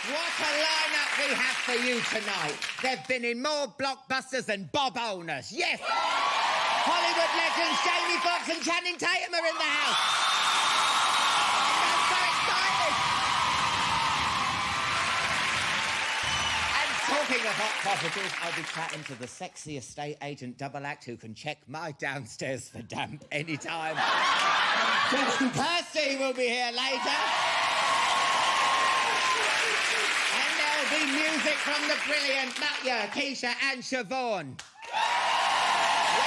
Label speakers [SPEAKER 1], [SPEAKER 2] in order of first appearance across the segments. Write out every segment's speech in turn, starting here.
[SPEAKER 1] What a lineup we have for you tonight. They've been in more blockbusters than Bob Owners. Yes! Hollywood legends Jamie Foxx and Channing Tatum are in the house. I'm so excited. And talking of hot properties, I'll be chatting to the sexy estate agent double act who can check my downstairs for damp anytime. Kirstie will be here later. The music from the brilliant Mutya Keisha Siobhan. Yes.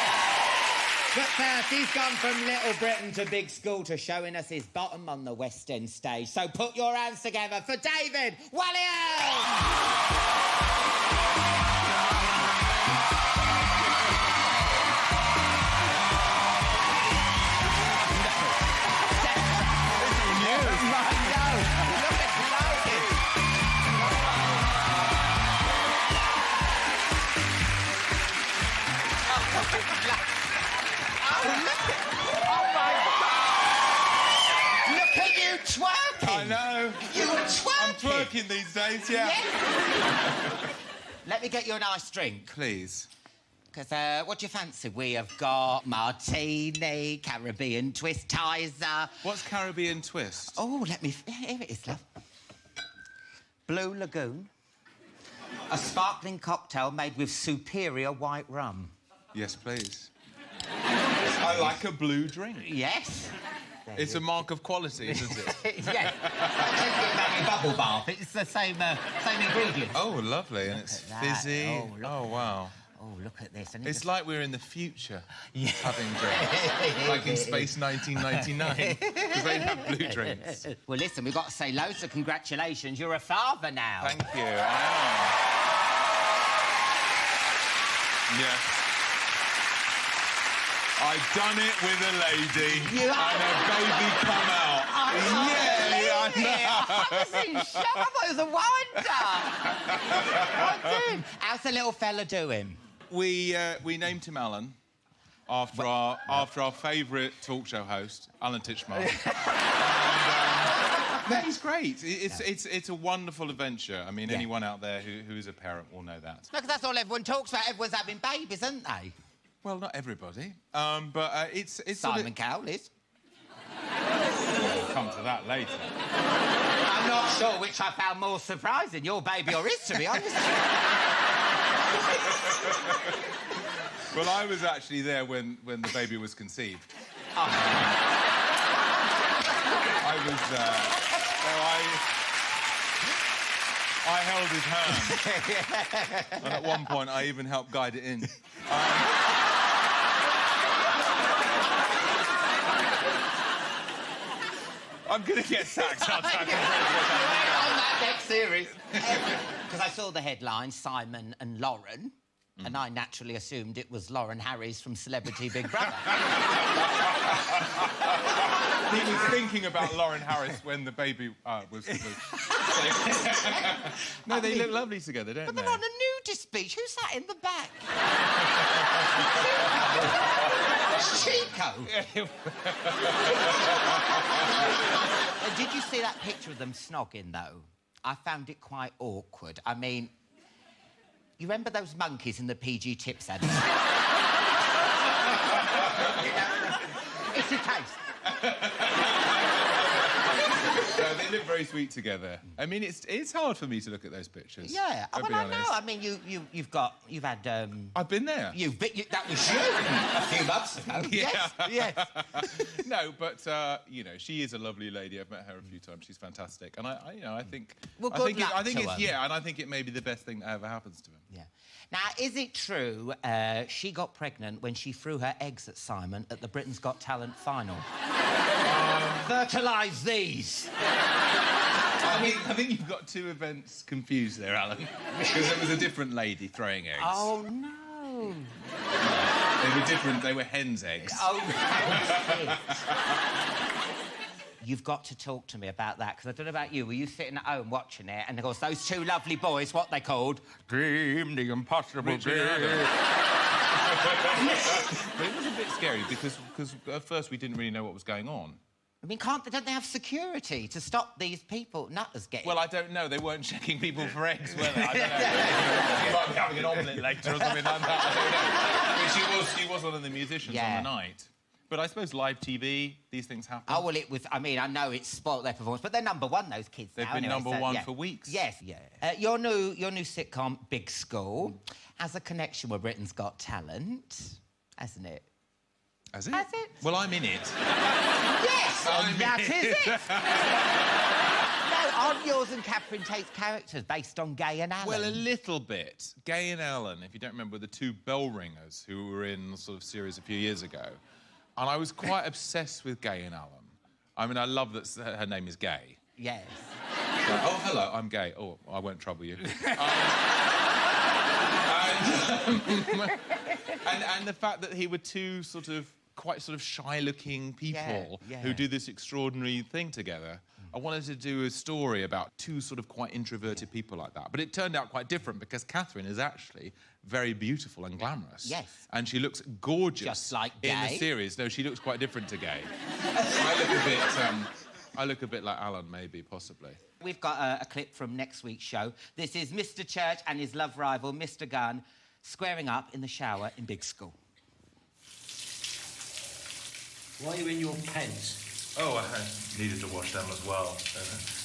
[SPEAKER 1] But first, he's gone from Little Britain to Big School to showing us his bottom on the West End stage. So put your hands together for David Walliams! Twerking.
[SPEAKER 2] I know.
[SPEAKER 1] You were twerking.
[SPEAKER 2] I'm twerking these days, yeah.
[SPEAKER 1] Let me get you a nice drink.
[SPEAKER 2] Please.
[SPEAKER 1] Because, what do you fancy? We have got martini, Caribbean twist, Tizer.
[SPEAKER 2] What's Caribbean twist?
[SPEAKER 1] Oh, let me... Here it is, love. Blue Lagoon. A sparkling cocktail made with superior white rum.
[SPEAKER 2] Yes, please. I like a blue drink.
[SPEAKER 1] Yes.
[SPEAKER 2] It's a mark of quality, isn't it?
[SPEAKER 1] Yes. It's bubble bath. It's the same ingredients.
[SPEAKER 2] Oh, lovely. And it's fizzy. Oh, wow.
[SPEAKER 1] Oh, look at this.
[SPEAKER 2] It's like we're in the future having drinks. Like in Space 1999. Because they have blue drinks.
[SPEAKER 1] Well, listen, we've got to say loads of congratulations. You're a father now.
[SPEAKER 2] Thank you. I am. Yes. I've done it with a lady and a baby come out.
[SPEAKER 1] I was in shock. I thought it was a wonder. How's the little fella doing?
[SPEAKER 2] We named him Alan after our favourite talk show host, Alan Titchmarsh. And, he's great. It's a wonderful adventure. I mean, anyone out there who is a parent will know that.
[SPEAKER 1] No, because that's all everyone talks about. Everyone's having babies, aren't they?
[SPEAKER 2] Well, not everybody, but it's
[SPEAKER 1] Simon Cowell is.
[SPEAKER 2] We'll come to that later.
[SPEAKER 1] I'm not sure which I found more surprising, your baby or his, to be honest.
[SPEAKER 2] Well, I was actually there when the baby was conceived.
[SPEAKER 1] Oh.
[SPEAKER 2] I was I held his hand. And at one point, I even helped guide it in. I'm going to get sacked on
[SPEAKER 1] that next series. Because I saw the headline, Simon and Lauren, and I naturally assumed it was Lauren Harris from Celebrity Big Brother.
[SPEAKER 2] He was thinking about Lauren Harris when the baby was... No, they look lovely together, don't they?
[SPEAKER 1] But they're on a nudist beach. Who's that in the back? Chico. Did you see that picture of them snogging, though? I found it quite awkward. I mean, you remember those monkeys in the PG Tips ad? It's a taste.
[SPEAKER 2] No, they look very sweet together. I mean, it's hard for me to look at those pictures.
[SPEAKER 1] Yeah, well, I know. I mean, you've had.
[SPEAKER 2] I've been there.
[SPEAKER 1] That was you a few months ago.
[SPEAKER 2] Yeah.
[SPEAKER 1] Yes.
[SPEAKER 2] No, but you know, she is a lovely lady. I've met her a few times. She's fantastic, and I think.
[SPEAKER 1] Well,
[SPEAKER 2] I think and I think it may be the best thing that ever happens to him.
[SPEAKER 1] Yeah. Now, is it true she got pregnant when she threw her eggs at Simon at the Britain's Got Talent final? Fertilise these.
[SPEAKER 2] I think you've got two events confused there, Alan. Because it was a different lady throwing eggs.
[SPEAKER 1] Oh, no.
[SPEAKER 2] They were different. They were hen's eggs.
[SPEAKER 1] Oh, you've got to talk to me about that, because I don't know about you. Were you sitting at home watching it, and of course, those two lovely boys, what they called? Dream the impossible dream.
[SPEAKER 2] But it was a bit scary, because at first we didn't really know what was going on.
[SPEAKER 1] I mean, don't they have security to stop these people nutters getting...
[SPEAKER 2] Well, I don't know. They weren't checking people for eggs, were they? I don't know. You might be having an omelette later or something like that. I don't know. But she was one of the musicians on the night. But I suppose live TV, these things happen.
[SPEAKER 1] Oh, well, it was... I mean, I know it's spoilt their performance, but they're number one, those kids
[SPEAKER 2] They've
[SPEAKER 1] now,
[SPEAKER 2] been
[SPEAKER 1] anyway,
[SPEAKER 2] number one for weeks.
[SPEAKER 1] Yes, yeah. Your new sitcom, Big School, has a connection with Britain's Got Talent, hasn't it?
[SPEAKER 2] Has it?
[SPEAKER 1] Has it?
[SPEAKER 2] Well, I'm in it.
[SPEAKER 1] Yes! That is it! No, aren't yours and Catherine Tate's characters based on Gay and Alan?
[SPEAKER 2] Well, a little bit. Gay and Alan, if you don't remember, the two bell ringers who were in the sort of series a few years ago. And I was quite obsessed with Gay and Alan. I mean, I love that her name is Gay.
[SPEAKER 1] Yes.
[SPEAKER 2] So, oh, hello, I'm Gay. Oh, I won't trouble you. And the fact that he were two quite shy-looking people who do this extraordinary thing together. I wanted to do a story about two sort of quite introverted people like that. But it turned out quite different because Catherine is actually very beautiful and glamorous.
[SPEAKER 1] Yes.
[SPEAKER 2] And she looks gorgeous.
[SPEAKER 1] Just like Gay.
[SPEAKER 2] In the series. No, she looks quite different to Gay. I look a bit like Alan, maybe, possibly.
[SPEAKER 1] We've got a clip from next week's show. This is Mr. Church and his love rival, Mr. Gunn, squaring up in the shower in Big School.
[SPEAKER 3] Why are you in your pants?
[SPEAKER 4] Oh, I needed to wash them as well.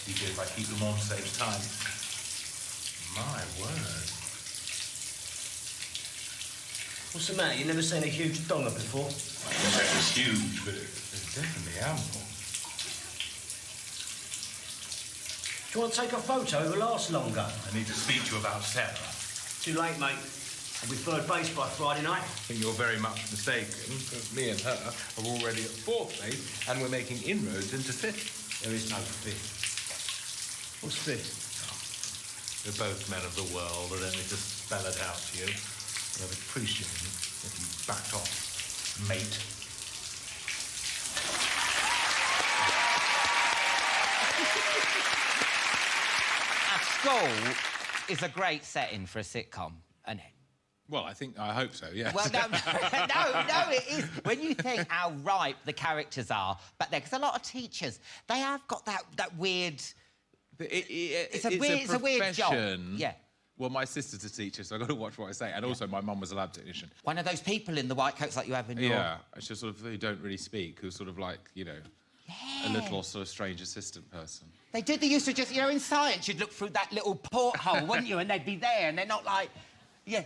[SPEAKER 4] Usually if I keep them on, saves time. My word.
[SPEAKER 3] What's the matter? You never seen a huge donger before?
[SPEAKER 4] I don't know if it's huge, but it's definitely ample.
[SPEAKER 3] Do you want to take a photo? It will last longer.
[SPEAKER 4] I need to speak to you about Sarah.
[SPEAKER 3] Too late, mate. I'll be third base by Friday night.
[SPEAKER 4] I think you're very much mistaken, because me and her are already at fourth base, and we're making inroads into fifth.
[SPEAKER 3] There is no fifth. What's fifth?
[SPEAKER 4] Oh, we're both men of the world, and let me just spell it out to you. I'd appreciate it if you backed off, mate.
[SPEAKER 1] School is a great setting for a sitcom, isn't it?
[SPEAKER 2] Well, I hope so, yes.
[SPEAKER 1] Well, no, it is. When you think how ripe the characters are back there, because a lot of teachers, they have got that weird... It's a weird job. Yeah.
[SPEAKER 2] Well, my sister's a teacher, so I've got to watch what I say. And also, my mum was a lab technician.
[SPEAKER 1] One of those people in the white coats like you have in your...
[SPEAKER 2] Yeah, it's just sort of, who don't really speak, who's sort of like, you know, a little sort of strange assistant person.
[SPEAKER 1] They used to just, you know, in science, you'd look through that little porthole, wouldn't you? And they'd be there, and they're not like... Yeah.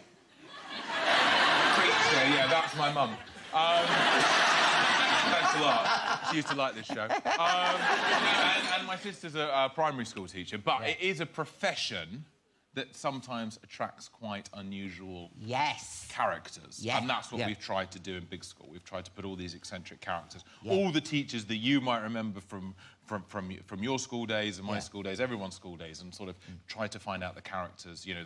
[SPEAKER 2] Creature, yeah, that's my mum. Thanks a lot. She used to like this show. And my sister's a primary school teacher, but it is a profession that sometimes attracts quite unusual characters.
[SPEAKER 1] Yeah.
[SPEAKER 2] And that's what we've tried to do in Big School. We've tried to put all these eccentric characters, all the teachers that you might remember from your school days and my school days, everyone's school days, and sort of try to find out the characters, you know,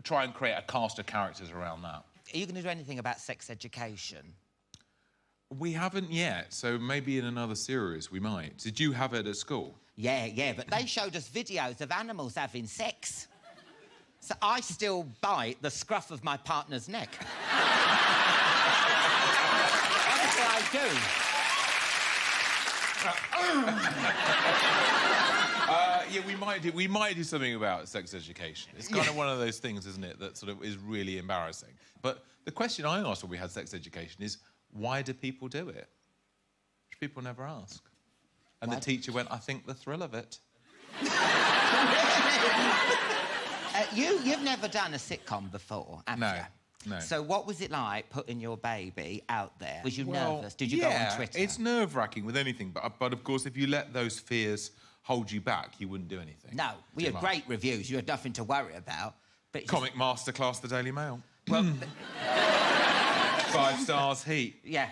[SPEAKER 2] try and create a cast of characters around that.
[SPEAKER 1] Are you going to do anything about sex education?
[SPEAKER 2] We haven't yet, so maybe in another series we might. Did you have it at school?
[SPEAKER 1] Yeah, but they showed us videos of animals having sex. So I still bite the scruff of my partner's neck. Honestly, I do.
[SPEAKER 2] Yeah, we might do something about sex education. It's kind of one of those things, isn't it, that sort of is really embarrassing. But the question I asked when we had sex education is, why do people do it? Which people never ask. And the teacher went, I think the thrill of it.
[SPEAKER 1] You've never done a sitcom before, have you?
[SPEAKER 2] No.
[SPEAKER 1] So what was it like putting your baby out there? Was you nervous? Did you go on Twitter?
[SPEAKER 2] It's nerve-wracking with anything, but of course, if you let those fears hold you back, you wouldn't do anything.
[SPEAKER 1] No, we had great reviews. You had nothing to worry about. But
[SPEAKER 2] Comic Masterclass, the Daily Mail.
[SPEAKER 1] Well...
[SPEAKER 2] 5 stars, Heat.
[SPEAKER 1] Yeah.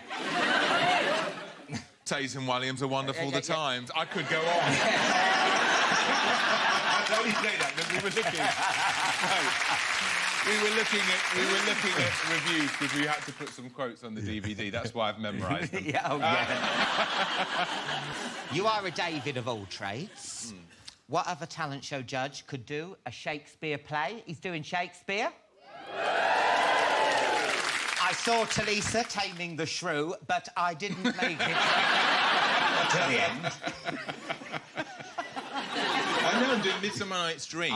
[SPEAKER 2] Tatum Walliams are wonderful, The Times. I could go on. Don't you say that, because we were looking at reviews because we had to put some quotes on the DVD. That's why I've memorised them.
[SPEAKER 1] You are a David of all trades. What other talent show judge could do a Shakespeare play? He's doing Shakespeare. I saw Talisa taming the shrew, but I didn't make it. to the end.
[SPEAKER 2] I know, I'm doing Midsummer Night's Dream.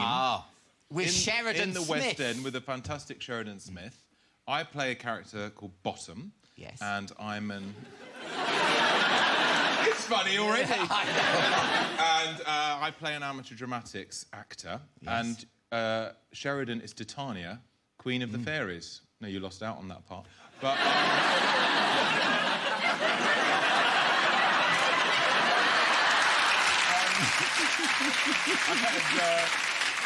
[SPEAKER 1] With Sheridan
[SPEAKER 2] in the
[SPEAKER 1] Smith.
[SPEAKER 2] West End with the fantastic Sheridan Smith. I play a character called Bottom.
[SPEAKER 1] Yes.
[SPEAKER 2] And I'm an... It's funny already.
[SPEAKER 1] I know.
[SPEAKER 2] And I play an amateur dramatics actor.
[SPEAKER 1] Yes.
[SPEAKER 2] And Sheridan is Titania, Queen of the Fairies. No, you lost out on that part. But...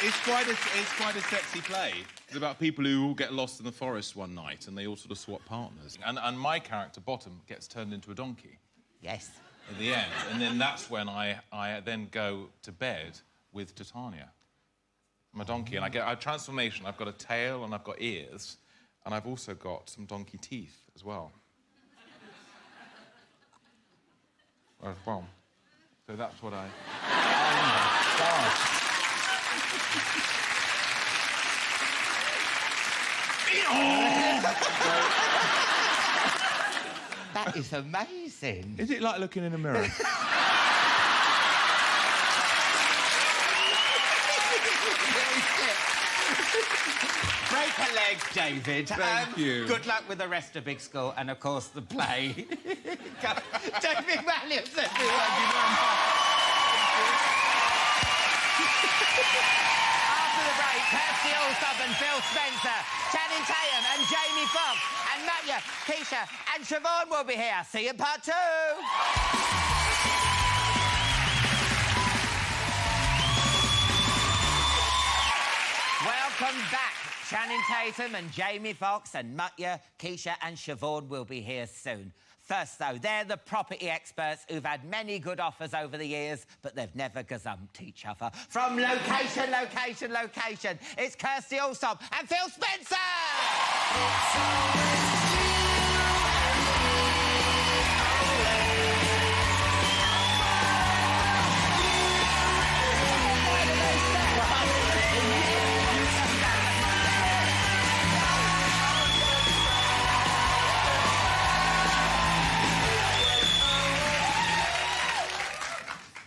[SPEAKER 2] It's quite a sexy play. It's about people who all get lost in the forest one night and they all sort of swap partners. And my character, Bottom, gets turned into a donkey.
[SPEAKER 1] Yes.
[SPEAKER 2] At the end. And then that's when I then go to bed with Titania. I'm a donkey, and I get a transformation. I've got a tail and I've got ears, and I've also got some donkey teeth as well. So that's what I...
[SPEAKER 1] That is amazing.
[SPEAKER 2] Is it like looking in a mirror?
[SPEAKER 1] Break a leg, David.
[SPEAKER 2] Thank you.
[SPEAKER 1] Good luck with the rest of Big School and, of course, the play. David Walliams, everyone. After the break, Kirstie Allsopp and Phil Spencer, Channing Tatum and Jamie Foxx, and Mutya, Keisha and Siobhan will be here. See you in part 2. Welcome back. Channing Tatum and Jamie Foxx and Mutya, Keisha and Siobhan will be here soon. First, though, they're the property experts who've had many good offers over the years, but they've never gazumped each other. From location, location, location, it's Kirstie Allsopp and Phil Spencer!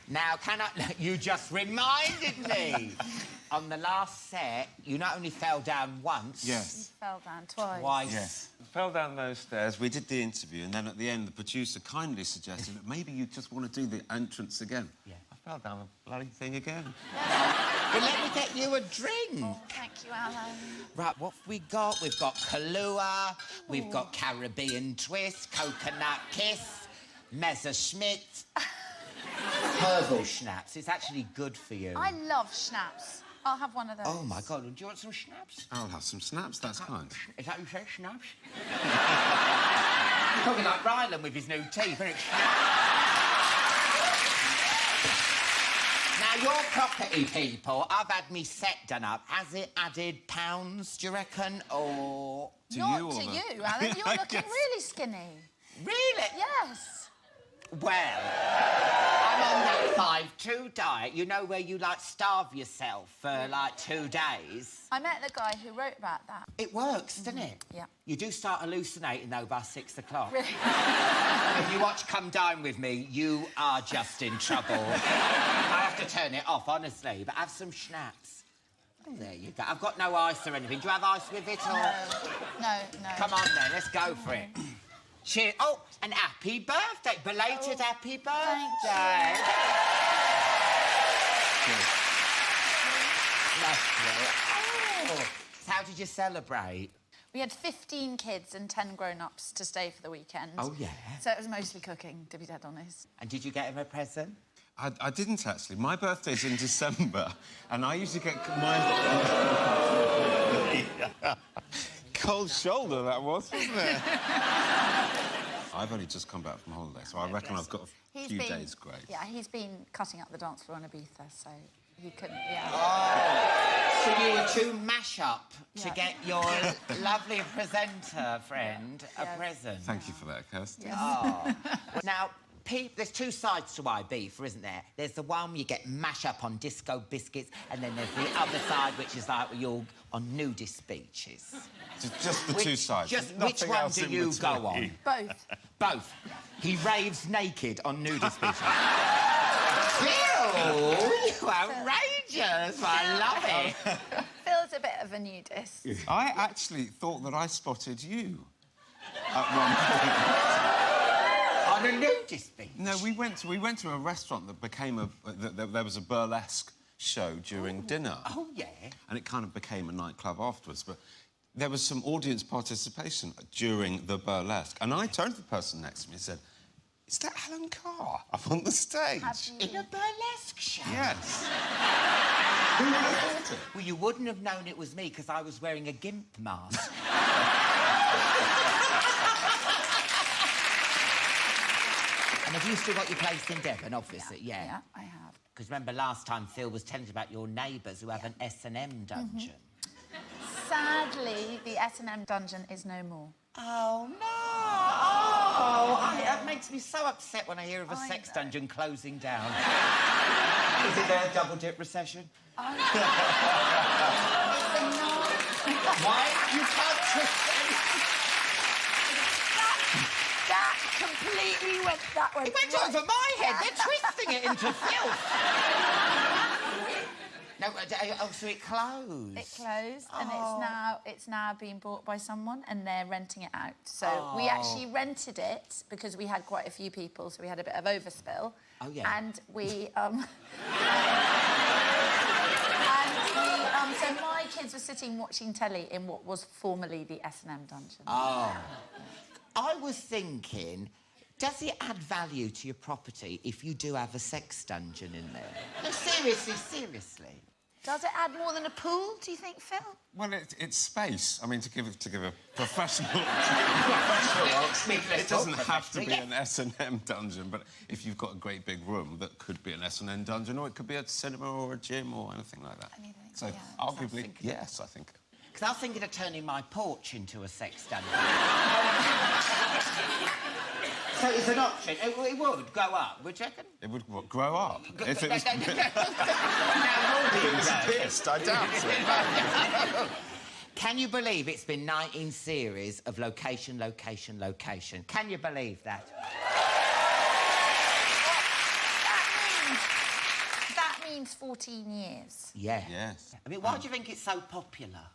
[SPEAKER 1] Now, you just reminded me. On the last set, you not only fell down once...
[SPEAKER 5] Yes.
[SPEAKER 6] You fell down twice.
[SPEAKER 1] Twice.
[SPEAKER 5] Yes. I fell down those stairs, we did the interview, and then at the end, the producer kindly suggested that maybe you just want to do the entrance again.
[SPEAKER 1] Yeah.
[SPEAKER 5] I fell down the bloody thing again.
[SPEAKER 1] Well, let me get you a drink.
[SPEAKER 6] Oh, thank you, Alan.
[SPEAKER 1] Right, what have we got? We've got Kahlua, we've got Caribbean Twist, Coconut Kiss, Messerschmitt, herbal schnapps. It's actually good for you.
[SPEAKER 6] I love schnapps. I'll have one of those.
[SPEAKER 1] Oh, my God. Do you want some schnapps?
[SPEAKER 5] I'll have some snaps, that's kind.
[SPEAKER 1] Is that what you say, schnapps? Talking like Ryland with his new teeth, isn't it? Now, your property people, I've had me set done up. Has it added pounds, do you reckon, or...?
[SPEAKER 6] Not
[SPEAKER 5] you, or
[SPEAKER 6] to
[SPEAKER 5] the-
[SPEAKER 6] you, Alan. You're looking
[SPEAKER 5] Yes.
[SPEAKER 6] really skinny.
[SPEAKER 1] Really?
[SPEAKER 6] Yes.
[SPEAKER 1] Well, I'm on that 5-2 diet. You know, where you, like, starve yourself for, like, 2 days.
[SPEAKER 6] I met the guy who wrote about that.
[SPEAKER 1] It works, doesn't it?
[SPEAKER 6] Yeah.
[SPEAKER 1] You do start hallucinating, though, by 6 o'clock.
[SPEAKER 6] Really?
[SPEAKER 1] If you watch Come Dine With Me, you are just in trouble. I have to turn it off, honestly, but have some schnapps. Oh, there you go. I've got no ice or anything. Do you have ice with it, or...?
[SPEAKER 6] No.
[SPEAKER 1] Come on, then, let's go for it. Cheers. Oh, and happy birthday. Belated happy birthday.
[SPEAKER 6] Thank
[SPEAKER 1] Lovely. Oh. So how did you celebrate?
[SPEAKER 6] We had 15 kids and 10 grown-ups to stay for the weekend.
[SPEAKER 1] Oh, yeah?
[SPEAKER 6] So it was mostly cooking, to be dead honest.
[SPEAKER 1] And did you get him a present?
[SPEAKER 5] I didn't, actually. My birthday's in December, and I usually get my... Cold shoulder, that was, wasn't it? I've only just come back from holiday, so I reckon I've got a few days' grace.
[SPEAKER 6] Yeah, he's been cutting up the dance floor on Ibiza, so he couldn't,
[SPEAKER 1] So you were to mash up to
[SPEAKER 6] Yeah.
[SPEAKER 1] get your lovely presenter friend a
[SPEAKER 6] Yes.
[SPEAKER 1] present.
[SPEAKER 5] Thank you for that, Kirstie.
[SPEAKER 1] Oh. Now, there's 2 sides to Ibiza, isn't there? There's the one where you get mash up on disco biscuits, and then there's the other side, which is like you're on nudist beaches.
[SPEAKER 5] Just the 2 sides.
[SPEAKER 1] Just
[SPEAKER 5] Nothing
[SPEAKER 1] which one
[SPEAKER 5] else
[SPEAKER 1] do
[SPEAKER 5] in
[SPEAKER 1] you go
[SPEAKER 5] between.
[SPEAKER 1] on?
[SPEAKER 6] Both.
[SPEAKER 1] Both. He raves naked on nudist beaches. Phil, you outrageous. I love it.
[SPEAKER 6] Phil's a bit of a nudist.
[SPEAKER 5] I actually thought that I spotted you at one point.
[SPEAKER 1] On a nudist beach?
[SPEAKER 5] No, we went to a restaurant that became there was a burlesque show during dinner.
[SPEAKER 1] Oh, yeah.
[SPEAKER 5] And it kind of became a nightclub afterwards, but there was some audience participation during the burlesque. And I turned to the person next to me and said, "Is that Helen Carr up on the stage?"
[SPEAKER 1] In a burlesque show?
[SPEAKER 5] Yes. Who would have thought it?
[SPEAKER 1] Well, you wouldn't have known it was me because I was wearing a gimp mask. And have you still got your place in Devon, obviously? Yeah.
[SPEAKER 6] Yeah, I have.
[SPEAKER 1] Because remember last time Phil was telling us about your neighbours who have an S&M dungeon.
[SPEAKER 6] Sadly, the S&M dungeon is no more.
[SPEAKER 1] Oh, no! Oh, that makes me so upset when I hear of a sex dungeon closing down. Is it a double-dip recession?
[SPEAKER 6] Why?
[SPEAKER 1] Why? You can't twist anything.
[SPEAKER 6] That completely went that way.
[SPEAKER 1] It went over my head. They're twisting it into filth. No, oh, so it closed.
[SPEAKER 6] It closed, and it's now being bought by someone, and they're renting it out. So we actually rented it because we had quite a few people, so we had a bit of overspill.
[SPEAKER 1] Oh yeah.
[SPEAKER 6] And we so my kids were sitting watching telly in what was formerly the S&M dungeon.
[SPEAKER 1] Oh. I was thinking, does it add value to your property if you do have a sex dungeon in there? No, seriously.
[SPEAKER 6] Does it add more than a pool, do you think, Phil?
[SPEAKER 5] Well, it's space. I mean, to give a professional... It doesn't have to be an S&M dungeon, but if you've got a great big room, that could be an S&M dungeon, or it could be a cinema or a gym or anything like that. So, arguably, yes, I think.
[SPEAKER 1] Because I was thinking of turning my porch into a sex dungeon. So it's an option. It would go up, would you reckon?
[SPEAKER 5] It would grow up. If it was...
[SPEAKER 1] Now,
[SPEAKER 5] pissed, I doubt it.
[SPEAKER 1] Can you believe it's been 19 series of location? Can you believe that?
[SPEAKER 6] That means 14 years.
[SPEAKER 1] Yeah.
[SPEAKER 5] Yes.
[SPEAKER 1] I mean, why do you think it's so popular?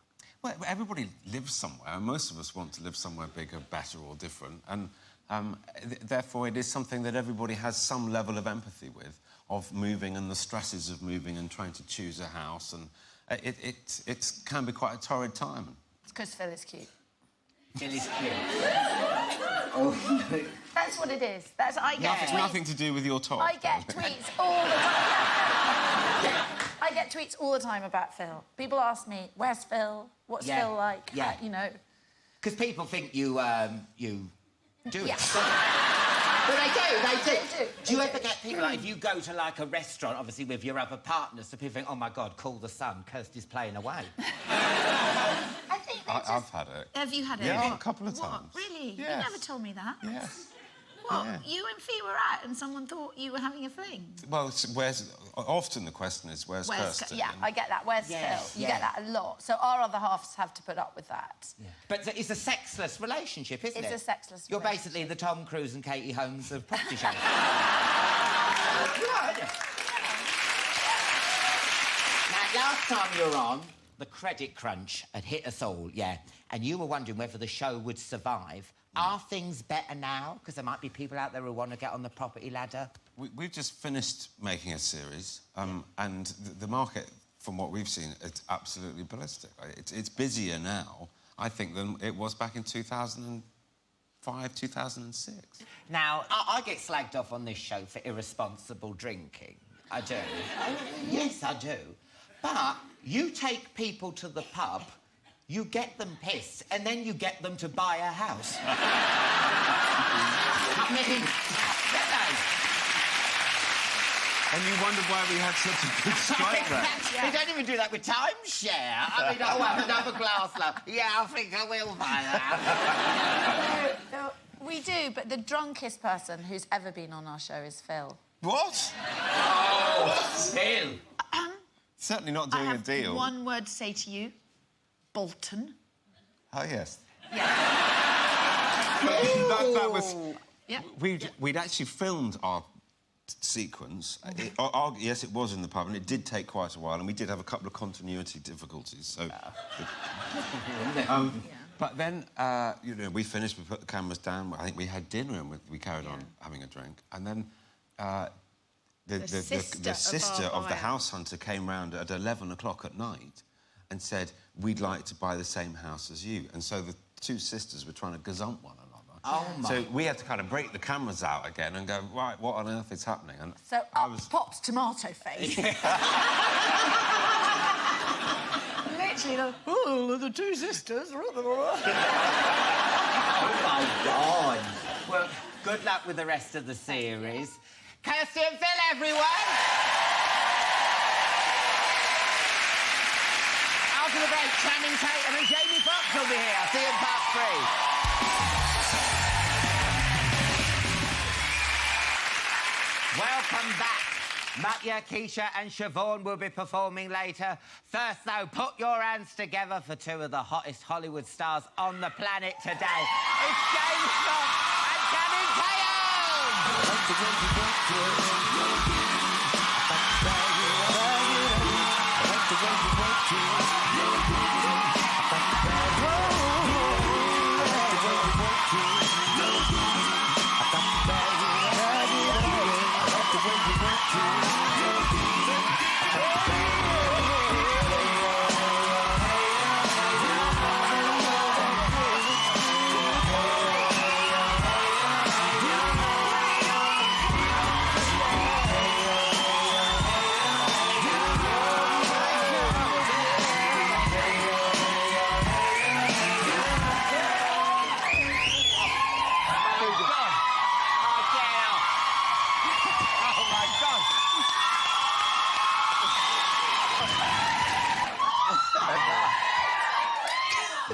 [SPEAKER 5] Well, everybody lives somewhere, and most of us want to live somewhere bigger, better or different, and therefore it is something that everybody has some level of empathy with, of moving and the stresses of moving and trying to choose a house, and it can be quite a torrid time.
[SPEAKER 6] It's because Phil is cute.
[SPEAKER 1] Phil is cute.
[SPEAKER 6] That's what it is. I get
[SPEAKER 5] Nothing to do with your top.
[SPEAKER 6] I get tweets all the time. I get tweets all the time about Phil. People ask me, "Where's Phil? What's Phil like?"
[SPEAKER 1] Yeah.
[SPEAKER 6] You know.
[SPEAKER 1] Because people think you do it.
[SPEAKER 6] Yeah.
[SPEAKER 1] But they do. Do you
[SPEAKER 6] They
[SPEAKER 1] ever get people, like, if you go to, like, a restaurant, obviously, with your other partners, so people think, "Oh, my God, call the sun, Kirstie's playing away."
[SPEAKER 6] I think
[SPEAKER 5] I've had it.
[SPEAKER 6] Have you had it?
[SPEAKER 5] Yeah, a couple of times.
[SPEAKER 6] Really?
[SPEAKER 5] Yes.
[SPEAKER 6] You never told me that.
[SPEAKER 5] Yes.
[SPEAKER 6] What?
[SPEAKER 5] Yeah.
[SPEAKER 6] You and Fee were out and someone thought you were having a fling?
[SPEAKER 5] Well, often the question is, where's Kirstie?
[SPEAKER 6] Yeah, I get that. Where's Phil? You get that a lot. So our other halves have to put up with that.
[SPEAKER 1] Yeah. But it's a sexless relationship, isn't it?
[SPEAKER 6] It's a sexless
[SPEAKER 1] You're
[SPEAKER 6] relationship.
[SPEAKER 1] basically the Tom Cruise and Katie Holmes of property shows. You are, aren't you? Now, last time you were on, the credit crunch had hit us all, yeah, and you were wondering whether the show would survive. Are things better now? Because there might be people out there who want to get on the property ladder.
[SPEAKER 5] We've just finished making a series, and the market, from what we've seen, it's absolutely ballistic. It's busier now, I think, than it was back in 2005, 2006.
[SPEAKER 1] Now, I get slagged off on this show for irresponsible drinking. I do. Yes, I do. But you take people to the pub, you get them pissed, and then you get them to buy a house. I mean, don't they?
[SPEAKER 5] And you wonder why we had such a good strike rate.
[SPEAKER 1] We don't even do that with timeshare. I mean, I'll have another glass, love. Yeah, I think I will buy that.
[SPEAKER 6] No, we do, but the drunkest person who's ever been on our show is Phil.
[SPEAKER 5] What?
[SPEAKER 1] Oh, Phil.
[SPEAKER 5] Certainly not doing
[SPEAKER 6] I
[SPEAKER 5] a
[SPEAKER 6] have
[SPEAKER 5] deal.
[SPEAKER 6] one word to say to you. Bolton.
[SPEAKER 5] Oh, yes.
[SPEAKER 6] Yeah.
[SPEAKER 5] that was...
[SPEAKER 6] Yeah.
[SPEAKER 5] We'd actually filmed our sequence. Yes, it was in the pub, and it did take quite a while, and we did have a couple of continuity difficulties. So, but then, you know, we finished. We put the cameras down. I think we had dinner, and we carried on having a drink. And then the sister of the house hunter came round at 11 o'clock at night and said, "We'd like to buy the same house as you." And so the two sisters were trying to gazump one another.
[SPEAKER 1] Oh, my.
[SPEAKER 5] So we had to kind of break the cameras out again and go, right, what on earth is happening? And
[SPEAKER 6] So popped tomato face. Literally, the two sisters.
[SPEAKER 1] Oh, my God. Well, good luck with the rest of the series. Kirstie and Phil, everyone! After the break, Channing Tatum and Jamie Foxx will be here. See you in part 3. Welcome back. Mutya, Keisha and Siobhan will be performing later. First, though, put your hands together for two of the hottest Hollywood stars on the planet today. It's James Foxx and Channing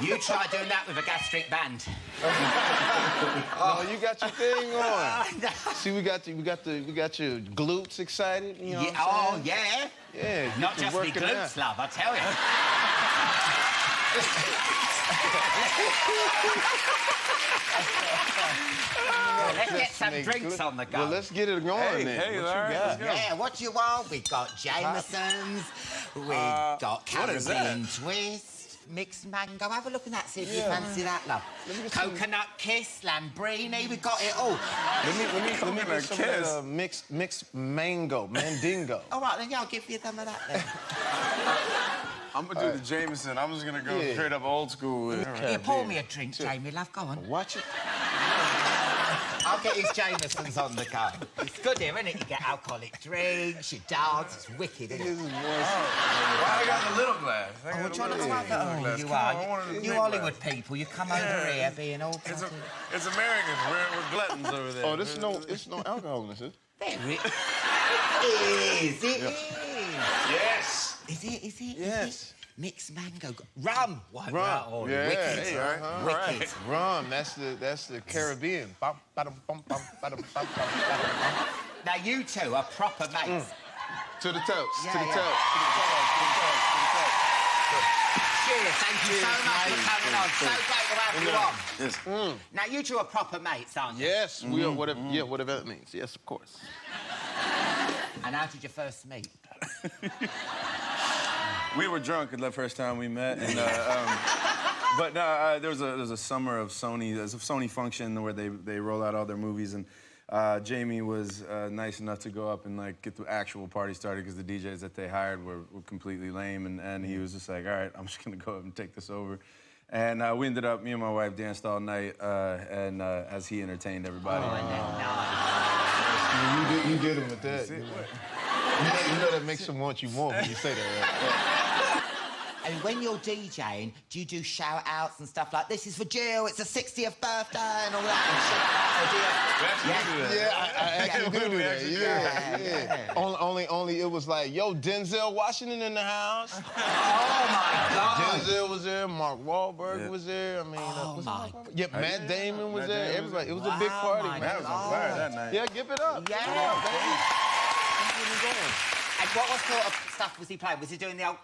[SPEAKER 1] You try doing that with a gastric band.
[SPEAKER 7] Oh, you got your thing on. See, we got your glutes excited. You know what I'm saying?
[SPEAKER 1] Yeah.
[SPEAKER 7] Yeah.
[SPEAKER 1] Not just me glutes, love, I tell you. Let's get some drinks on the go.
[SPEAKER 7] Well, let's get it going then.
[SPEAKER 2] Hey,
[SPEAKER 7] what
[SPEAKER 2] Larry,
[SPEAKER 7] you got?
[SPEAKER 2] let's go.
[SPEAKER 1] Yeah, what you want? We got Jameson's, we got Caribbean Twist, mixed mango. Have a look at that, see if you fancy that, love. Coconut Kiss, Lambrini, we got it all.
[SPEAKER 7] Let me get some of that mixed mango, mandingo.
[SPEAKER 1] All right, then, yeah, I'll give you some of that, then.
[SPEAKER 8] I'm gonna do the Jameson. I'm just gonna go straight up old school with it.
[SPEAKER 1] You pour me a drink, Jamie, love, go on.
[SPEAKER 7] Watch it.
[SPEAKER 1] I'll get his Jameson's on the go. It's good here, isn't it? You get alcoholic drinks, you dance, it's wicked, isn't it?
[SPEAKER 8] Why I got the little glass?
[SPEAKER 1] We're trying to come over. Oh, you are. You Hollywood people, you come over here being all...
[SPEAKER 8] It's Americans. We're gluttons over there.
[SPEAKER 7] Oh, it's no alcohol in this, is it?
[SPEAKER 1] There it is. It is.
[SPEAKER 8] Yes.
[SPEAKER 1] Is it?
[SPEAKER 7] Yes.
[SPEAKER 1] Mixed mango. Rum. What?
[SPEAKER 7] Rum.
[SPEAKER 1] Oh,
[SPEAKER 7] Yeah.
[SPEAKER 1] wicked.
[SPEAKER 7] Hey,
[SPEAKER 1] Wicked.
[SPEAKER 7] Rum. That's the Caribbean. Bum, ba-dum, bum, bum, ba-dum, bum, bum, ba-dum.
[SPEAKER 1] Now, you two are proper mates.
[SPEAKER 7] To the toes.
[SPEAKER 1] Yeah,
[SPEAKER 7] to the
[SPEAKER 1] yeah.
[SPEAKER 7] toes.
[SPEAKER 1] Cheers. Thank you so much for coming on. So great to have you on.
[SPEAKER 8] Yes.
[SPEAKER 1] Now, you two are proper mates, aren't you?
[SPEAKER 7] Yes, we are. Whatever that means. Yes, of course.
[SPEAKER 1] And how did you first meet?
[SPEAKER 8] We were drunk the first time we met, and but there was a summer of Sony. There's a Sony function where they roll out all their movies, and Jamie was nice enough to go up and like get the actual party started because the DJs that they hired were completely lame, and he was just like, all right, I'm just gonna go up and take this over. And we ended up, me and my wife danced all night, and as he entertained everybody.
[SPEAKER 7] You did him with that. You know that makes him want you more when you say that, right?
[SPEAKER 1] And when you're DJing, do you do shout-outs and stuff like, this is for Jill, it's her 60th birthday, and all that and shit?
[SPEAKER 7] Yeah, I actually do that. Yeah. Only it was like, yo, Denzel Washington in the house.
[SPEAKER 1] Oh, my God.
[SPEAKER 7] Denzel was there, Mark Wahlberg was there. I mean, Matt Damon was there. Everybody. It was a big party, man.
[SPEAKER 8] That was on fire that night.
[SPEAKER 7] Yeah, give it up.
[SPEAKER 1] Yeah.
[SPEAKER 7] Give it up, baby.
[SPEAKER 1] And what sort of stuff was he playing? Was he doing the old...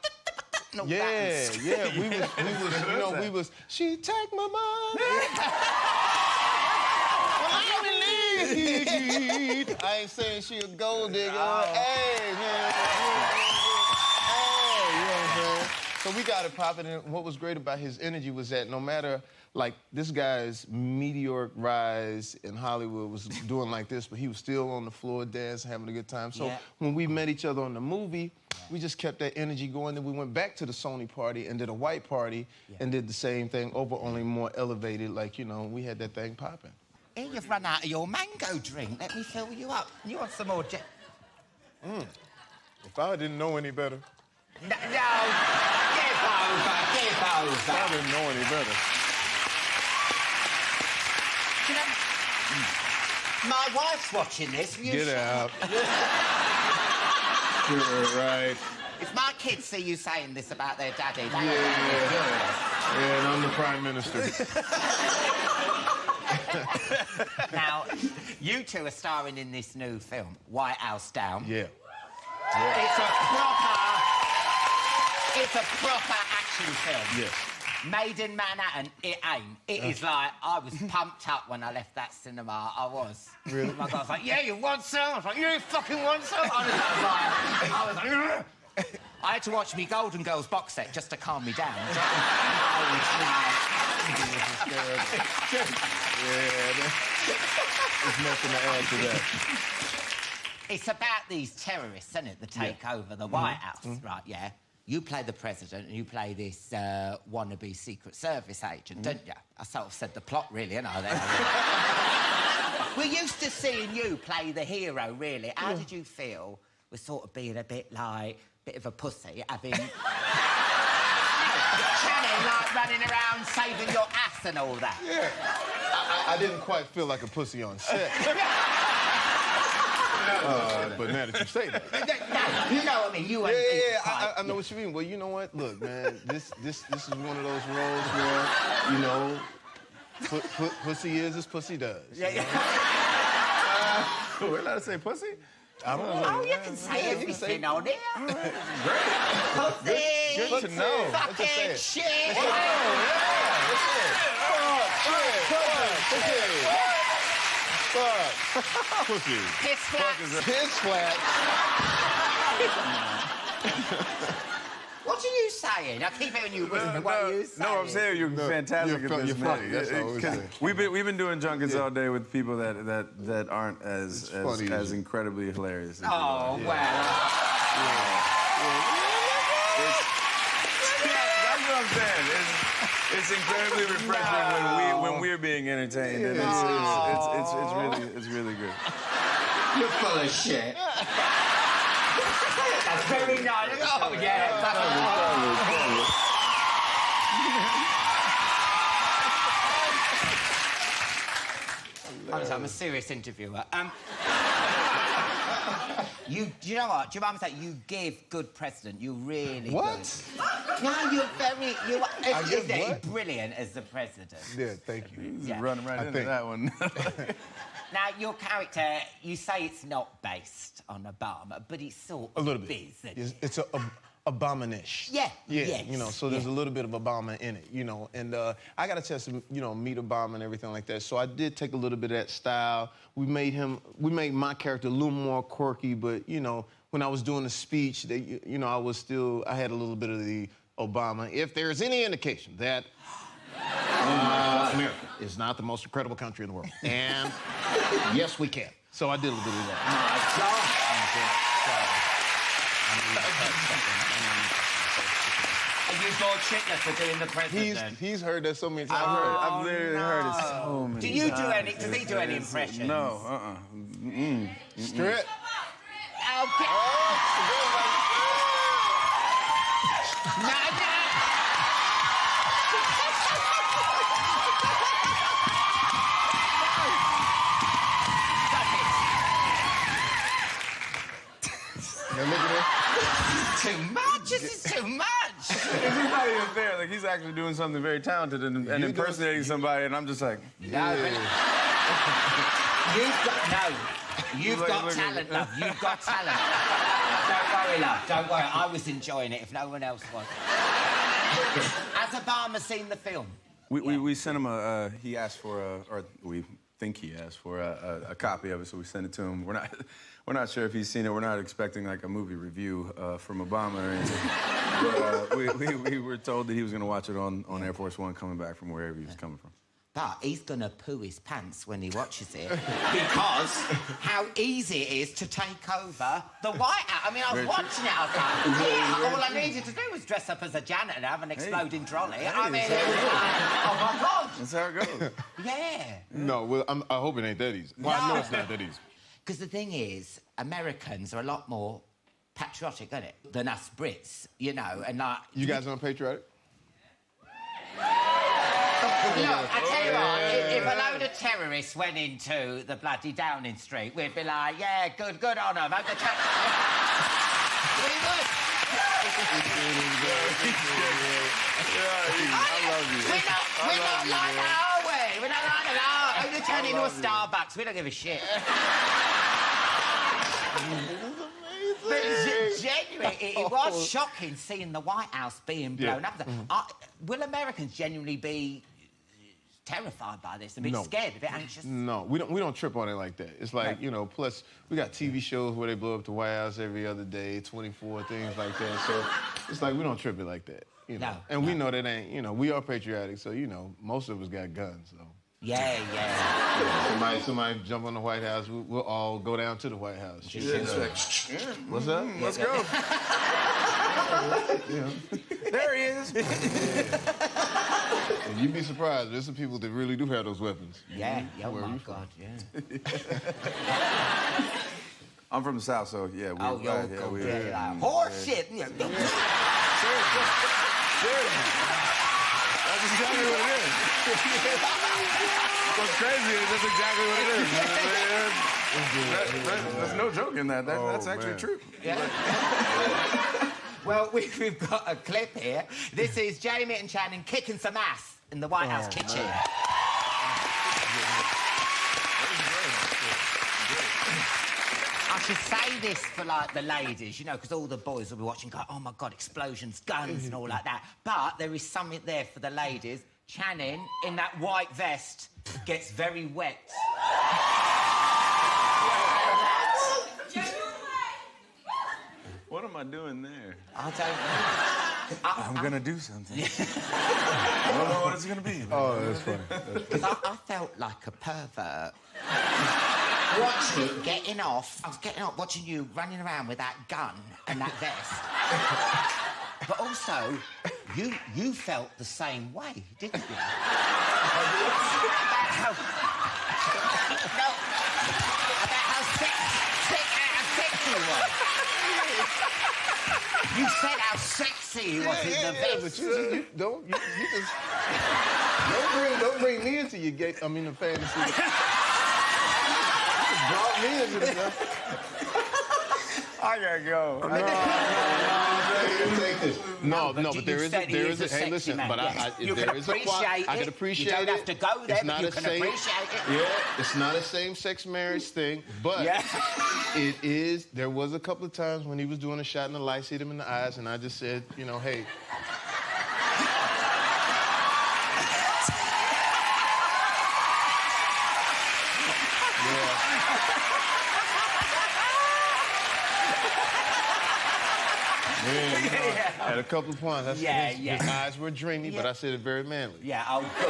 [SPEAKER 7] Yeah. We was. She take my money. Well, I believe I ain't saying she a gold digger. Hey, man. Hey, you know what I'm saying? So we got it popping, and what was great about his energy was that no matter, like, this guy's meteoric rise in Hollywood was doing like this, but he was still on the floor dancing, having a good time. So when we met each other on the movie, we just kept that energy going. Then we went back to the Sony party and did a white party and did the same thing over, only more elevated. Like, you know, we had that thing popping.
[SPEAKER 1] Here, you've run out of your mango drink. Let me fill you up. You want some more,
[SPEAKER 7] If I didn't know any better.
[SPEAKER 1] No, give over.
[SPEAKER 7] If I didn't know any better.
[SPEAKER 1] You know, my wife's watching this.
[SPEAKER 7] Get out. You're right.
[SPEAKER 1] If my kids see you saying this about their daddy, they
[SPEAKER 7] Yeah, and I'm the Prime Minister.
[SPEAKER 1] Now, you two are starring in this new film, White House Down.
[SPEAKER 7] Yeah.
[SPEAKER 1] It's a proper action film.
[SPEAKER 7] Yes.
[SPEAKER 1] Made in Manhattan, it ain't. It is like, I was pumped up when I left that cinema. I was.
[SPEAKER 7] Really?
[SPEAKER 1] My God was like, yeah, you want some? I was like, you fucking want some? I was like, ugh. I had to watch me Golden Girls box set just to calm me down.
[SPEAKER 7] There's nothing to add to that.
[SPEAKER 1] It's about these terrorists, isn't it, that take over the White House, right, yeah? You play the president and you play this wannabe Secret Service agent, don't you? I sort of said the plot, really, ain't I? We're used to seeing you play the hero, really. How did you feel with sort of being a bit of a pussy, having... Channing, like, running around saving your ass and all that?
[SPEAKER 7] Yeah. I didn't quite feel like a pussy on set. But now that you say that.
[SPEAKER 1] No, you know what I mean. You
[SPEAKER 7] I know what you mean. Well, you know what? Look, man, this is one of those roles where, you know, pussy is as pussy does.
[SPEAKER 8] We're allowed to say pussy?
[SPEAKER 7] I don't know.
[SPEAKER 1] Oh, you can say everything on it. Pussy.
[SPEAKER 8] Good to know.
[SPEAKER 1] Fucking shit.
[SPEAKER 7] Pussy.
[SPEAKER 1] Piss flaps.
[SPEAKER 7] Piss flat.
[SPEAKER 1] What are you saying? I keep hearing you whisper. What are you saying?
[SPEAKER 8] No, I'm saying you're fantastic
[SPEAKER 7] you're
[SPEAKER 8] at this,
[SPEAKER 7] funny.
[SPEAKER 8] man.
[SPEAKER 7] That's all I was saying.
[SPEAKER 8] We've been doing junkets all day with people that aren't as
[SPEAKER 7] funny,
[SPEAKER 8] incredibly hilarious. As
[SPEAKER 1] Oh,
[SPEAKER 8] you are.
[SPEAKER 1] well.
[SPEAKER 8] That's what I'm saying. It's incredibly refreshing when we're being entertained, and it's really good.
[SPEAKER 1] You're full of shit. That's very nice. Oh, yeah. I'm a serious interviewer. Do you know what? Do you mind me saying you give good president? You really
[SPEAKER 7] What?
[SPEAKER 1] good. No, you're very... You are brilliant as the president.
[SPEAKER 7] Yeah, thank you.
[SPEAKER 8] He's running right into that one.
[SPEAKER 1] Now, your character, you say it's not based on Obama, but it's sort of
[SPEAKER 7] A little bit. It's a Obama-ish.
[SPEAKER 1] Yeah.
[SPEAKER 7] Yeah,
[SPEAKER 1] Yes.
[SPEAKER 7] you know, so there's a little bit of Obama in it, you know, and I got a chance to, you know, meet Obama and everything like that, so I did take a little bit of that style. We made my character a little more quirky, but, you know, when I was doing the speech, you know, I had a little bit of the Obama. If there's any indication that America is not the most incredible country in the world, and yes, we can. So I did a little bit of that.
[SPEAKER 1] Are you bored shitless for doing the president?
[SPEAKER 7] He's heard that so many times.
[SPEAKER 8] I've literally heard it so many
[SPEAKER 1] Do you do any... Does he do any impressions?
[SPEAKER 8] No,
[SPEAKER 7] Strip.
[SPEAKER 1] Okay. No.
[SPEAKER 7] Now look at
[SPEAKER 1] Too much? This is too much.
[SPEAKER 8] It's not even fair. Like, he's actually doing something very talented and impersonating somebody, and I'm just like...
[SPEAKER 1] No, You've got talent, love. You've got talent. Don't worry, love. Don't worry. I was enjoying it if no one else was. Has Obama seen the film?
[SPEAKER 8] We sent him he asked for think he asked for a copy of it, so we sent it to him. We're not sure if he's seen it. We're not expecting like a movie review from Obama or anything. But we were told that he was going to watch it on Air Force One coming back from wherever he was coming from.
[SPEAKER 1] But he's gonna poo his pants when he watches it because how easy it is to take over the White House. I mean, I was watching it, I was like, yeah, all I needed to do was dress up as a janitor and have an exploding trolley. I mean, it was like, oh my God.
[SPEAKER 8] That's how it goes.
[SPEAKER 1] Yeah.
[SPEAKER 7] No, well, I hope it ain't that easy. Well, I know it's not that easy.
[SPEAKER 1] Because the thing is, Americans are a lot more patriotic, aren't it, than us Brits, you know, and like...
[SPEAKER 7] You guys on patriotic?
[SPEAKER 1] Look, I tell you what, if a load of terrorists went into the bloody Downing Street, we'd be like, yeah, good on them. We would.
[SPEAKER 8] I love you.
[SPEAKER 1] We're not like that, are we? We're not like that. Oh, only turn into a Starbucks. We don't give a shit. But genuinely, it was shocking seeing the White House being blown up. Will Americans genuinely be terrified by this, a bit scared, a bit anxious?
[SPEAKER 7] No, we don't trip on it like that. It's like, you know, plus we got TV shows where they blow up the White House every other day, 24, things like that. So it's like we don't trip it like that, you know. And we know that ain't, you know, we are patriotic, so, you know, most of us got guns, so.
[SPEAKER 1] Yeah.
[SPEAKER 7] Somebody jump on the White House, we'll all go down to the White House. What's up?
[SPEAKER 8] Let's go. There he is.
[SPEAKER 7] And you'd be surprised. There's some people that really do have those weapons.
[SPEAKER 1] Yeah. Oh my God. Yeah.
[SPEAKER 8] I'm from the South, so yeah.
[SPEAKER 1] Horse shit.
[SPEAKER 8] Seriously. That's exactly what it is. What's crazy is that's exactly what it is. There's no joke in that. That's actually true.
[SPEAKER 1] Yeah. Well, we've got a clip here. This is Jamie and Channing kicking some ass in the White House kitchen. I should say this for, like, the ladies, you know, because all the boys will be watching, go, oh, my God, explosions, guns and all like that. But there is something there for the ladies. Channing, in that white vest, gets very wet.
[SPEAKER 8] What am I doing there?
[SPEAKER 1] I don't know.
[SPEAKER 8] I'm going to do something. I don't know what it's going to be.
[SPEAKER 7] Oh, that's funny.
[SPEAKER 1] Because I felt like a pervert. Watching, getting off. I was getting off, watching you running around with that gun and that vest. But also, you felt the same way, didn't you? About how sexy you were. You said how sexy he was in the vest.
[SPEAKER 7] But you don't bring me into your gay. I mean, the fantasy. Brought me into the stuff.
[SPEAKER 8] I gotta go.
[SPEAKER 7] No, but there is a hey, listen,
[SPEAKER 1] man,
[SPEAKER 7] but
[SPEAKER 1] yes.
[SPEAKER 7] if there is a quality, I can appreciate it.
[SPEAKER 1] You don't have to go there, but you can appreciate it.
[SPEAKER 7] Yeah, it's not a same-sex marriage thing, but it is. There was a couple of times when he was doing a shot in the lights, hit him in the eyes, and I just said, you know, hey. At a couple of points, his eyes were dreamy, but I said it very manly.
[SPEAKER 1] Yeah, oh, good.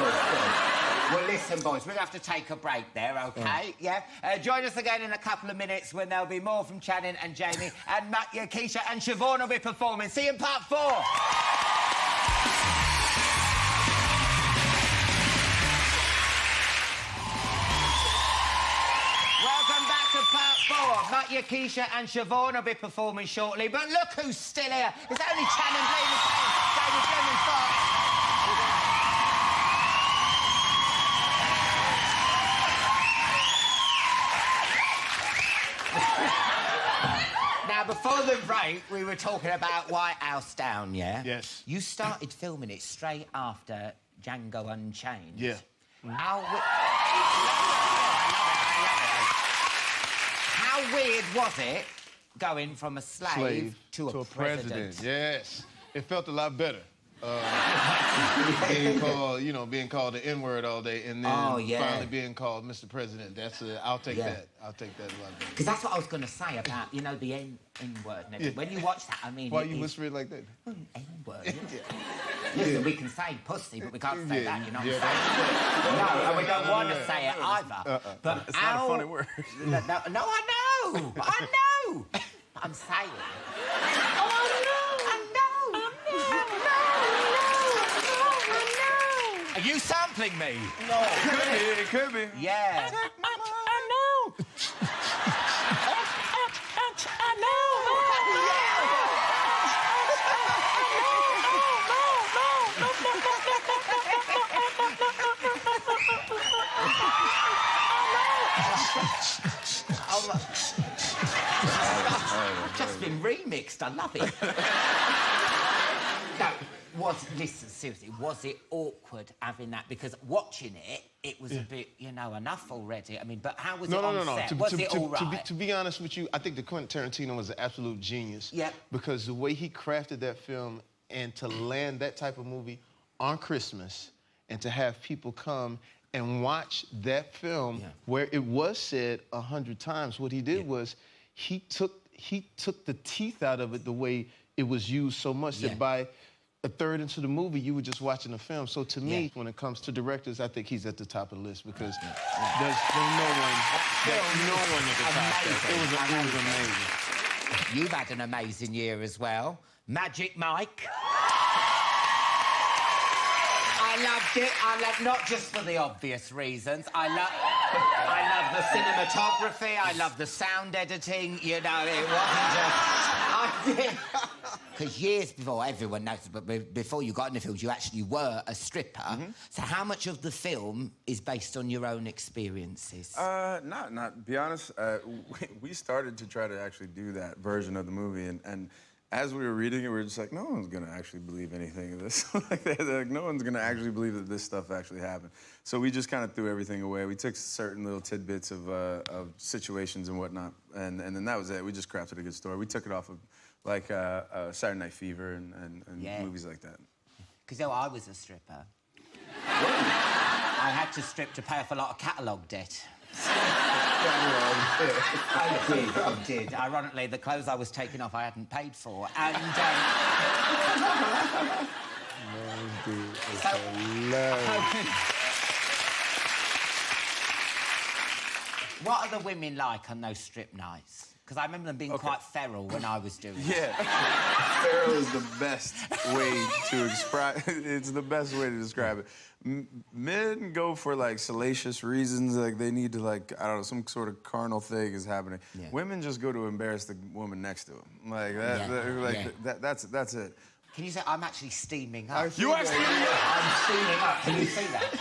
[SPEAKER 1] Well, listen, boys, we're going to have to take a break there, OK? Yeah? Join us again in a couple of minutes when there'll be more from Channing and Jamie, and Mutya, Keisha and Siobhan will be performing. See you in part 4. Welcome back to part 4. Mutya, Keisha and Siobhan will be performing shortly. But look who's still here. It's only Channing, David Walliams, Foxx. Now, before the break, we were talking about White House Down, yeah?
[SPEAKER 7] Yes.
[SPEAKER 1] You started filming it straight after Django Unchained.
[SPEAKER 7] Yeah.
[SPEAKER 1] How weird was it going from a slave to a president?
[SPEAKER 7] Yes. It felt a lot better. being called the N-word all day, and then
[SPEAKER 9] Oh, yeah.
[SPEAKER 7] finally being called Mr. President. I'll take
[SPEAKER 9] Yeah.
[SPEAKER 7] that. I'll take that a lot better.
[SPEAKER 9] Because that's what I was going to say about, the N-word and everything. When you watch that, I mean...
[SPEAKER 7] Why you whisper it like that?
[SPEAKER 9] N-word. Listen, we can say pussy, but we can't say that, you know what I'm saying? No, and we don't want to say it either. But
[SPEAKER 8] It's not a funny word.
[SPEAKER 9] No, I know! I know! But I'm saying... Are you sampling me?
[SPEAKER 8] No. It could be.
[SPEAKER 9] Yeah. I've just been remixed. I love it. No, listen, seriously, was it awkward having that? Because watching it, it was a bit, enough already. I mean, but how was it on set? Was it all right?
[SPEAKER 7] To be honest with you, I think that Quentin Tarantino was an absolute genius.
[SPEAKER 9] Yep.
[SPEAKER 7] Because the way he crafted that film and to land that type of movie on Christmas and to have people come and watch that film where it was said 100 times, what he did was he took the teeth out of it the way it was used so much that by a third into the movie, you were just watching the film. So to me, when it comes to directors, I think he's at the top of the list because there's no one at the top. It was amazing.
[SPEAKER 9] You've had an amazing year as well. Magic Mike. I loved it. Not just for the obvious reasons. I love the cinematography. I love the sound editing. It wasn't just... Because years before, everyone knows, but before you got in the field, you actually were a stripper. So how much of the film is based on your own experiences?
[SPEAKER 8] Not. Be honest, we started to try to actually do that version of the movie, and as we were reading it, we were just like, no one's gonna actually believe anything of this. Like, no one's gonna actually believe that this stuff actually happened. So we just kind of threw everything away. We took certain little tidbits of situations and whatnot, and then that was it. We just crafted a good story. We took it off of like Saturday Night Fever and movies like that.
[SPEAKER 9] Because I was a stripper. I had to strip to pay off a lot of catalogue debt. I did. Ironically, the clothes I was taking off I hadn't paid for. And, what are the women like on those strip nights? Because I remember them being quite feral when I was doing it.
[SPEAKER 8] Yeah. Feral is the best way to describe it's the best way to describe it. Men go for, like, salacious reasons, like they need to, like, I don't know, some sort of carnal thing is happening. Yeah. Women just go to embarrass the woman next to them. Like, that's it.
[SPEAKER 9] Can you say, I'm actually steaming up?
[SPEAKER 8] You are steaming up?
[SPEAKER 9] I'm steaming up. Can you see that?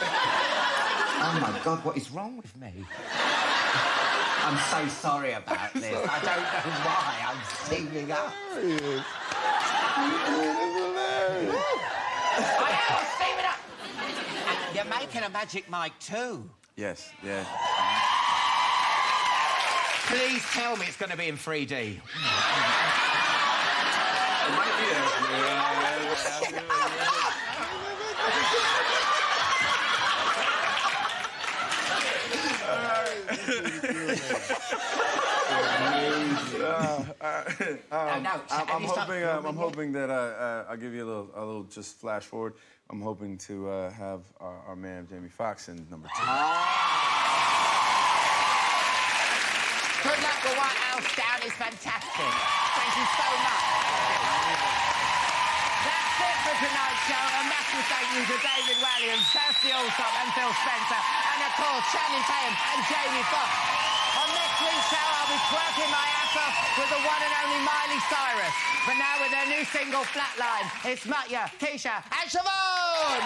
[SPEAKER 9] Oh, my God, what is wrong with me? I'm so sorry about this. I don't know why I'm steaming up. I am steaming up. And you're making a Magic Mike too.
[SPEAKER 8] Yes, yeah.
[SPEAKER 9] Please tell me it's going to be in 3D.
[SPEAKER 8] It might be. I'm hoping that I'll give you a little just flash forward. I'm hoping to have our man Jamie Foxx in #2.
[SPEAKER 9] Good luck with White House Down is fantastic. Thank you so much. That's it for tonight's show. A massive thank you to David Walliams, Kirstie Allsopp and Phil Spencer, and of course Channing Tatum and Jamie Foxx. On next week's show, I'll be twerking my ass off with the one and only Miley Cyrus. But now with their new single, Flatline, it's Mutya, Keisha and Siobhan!